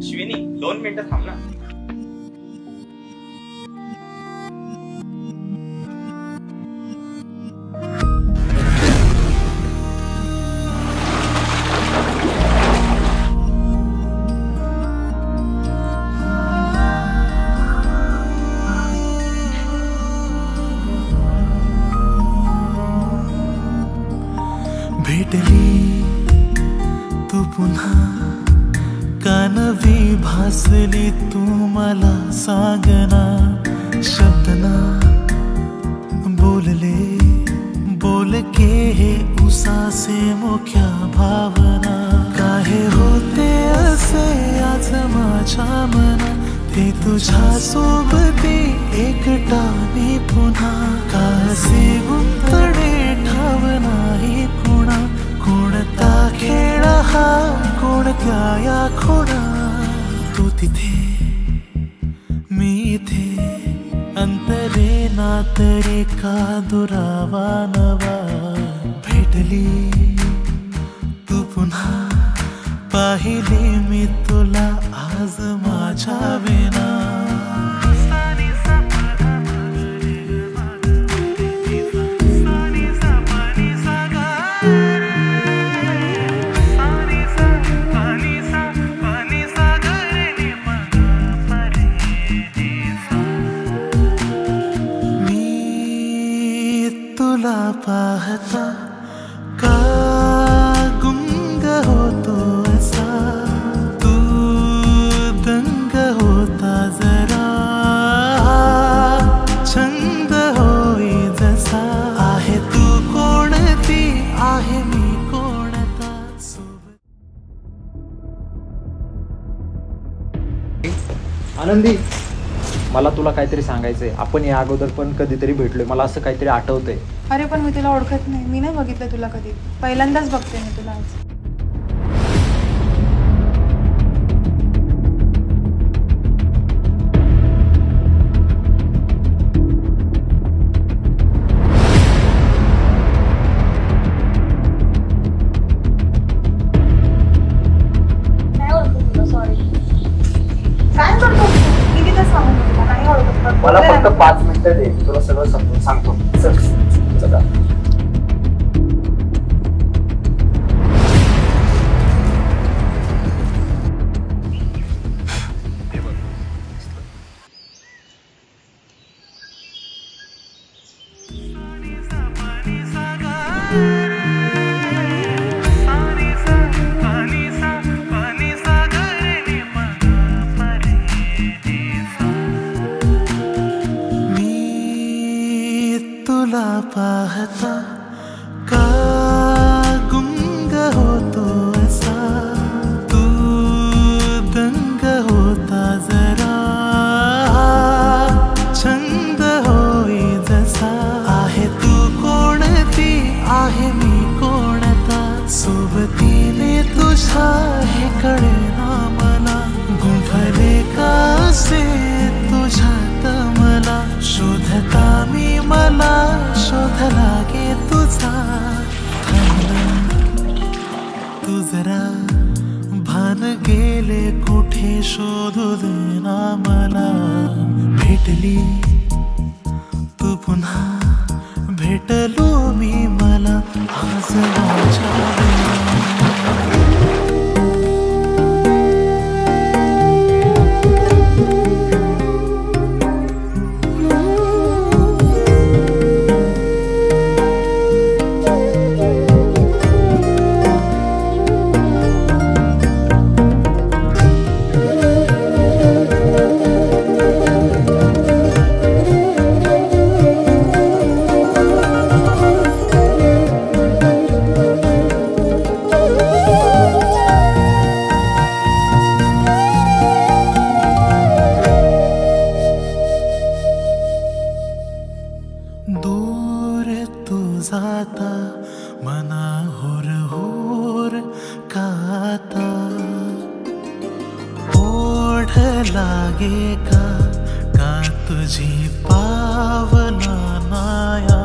शिवेनी 2 मिनिटं थांब ना. भेटली तू पुन्हा कानवी भासली तू मला सांगना शब्दना बोलले बोलके हे उसासे मोक्या भावना काहे होते असे आज माझ्या मना ते तुझ्या सोबती एकटा मी पुन्हा का असे गुंतडे ठाव नाही कुणा कोणता खेळ हा कोणत्या या खुणा तू तिथे मी इथे अंतरे नातरे का दुरावा नवा भेटली तू पुन्हा पाहिली मी तुला आज माझ्या विना तुला पाहता का गुंग होतो असा तू दंग होता जरा छंद होई जसा आहे तू कोणती आहे मी कोणता आनंदी मला तुला काहीतरी सांगायचंय. आपण या अगोदर पण कधीतरी भेटलोय, मला असं काहीतरी आठवतंय. अरे पण मी तुला ओळखत नाही, मी नाही बघितलं तुला कधी, पहिल्यांदाच बघते मी तुला आज. मला फक्त 5 मिनिटं दे, तुला सगळं समजून सांगतो. चला तुला पाहता का गुंग होतो असा तू दंग होता जरा छंद होई जसा आहे तू कोणती आहे मी कोणता सोबतीने तुझ्या हे कळेना मला गुंफले का असे तुझ्यात मला शोधता मी मला शोध लागे तुझा तू जरा भान गेले कुठे शोधू देना मला भेटली तू पुन्हा भेटलो मी मला आज माझ्या लागे का तुझी पावना नाया.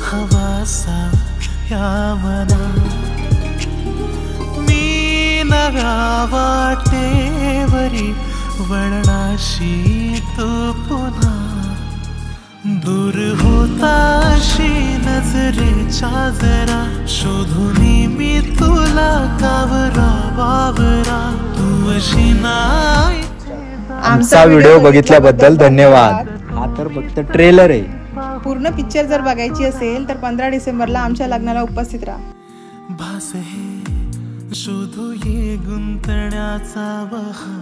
हवासा या मना मी नव्या वाटेवरी वळणाशी तू पुन्हा दूर होताशी नजरेच्या जरा शोधूनी मी तुला कावरा बावरा तू अशी नाही. आमचा व्हिडिओ बघितल्याबद्दल धन्यवाद. हा तर फक्त ट्रेलर आहे. पूर्ण पिक्चर जर बघायची असेल तर 15 डिसेंबरला आमच्या लग्नाला उपस्थित राहा. भास हे शोधू ये गुंतण्याचा बहार.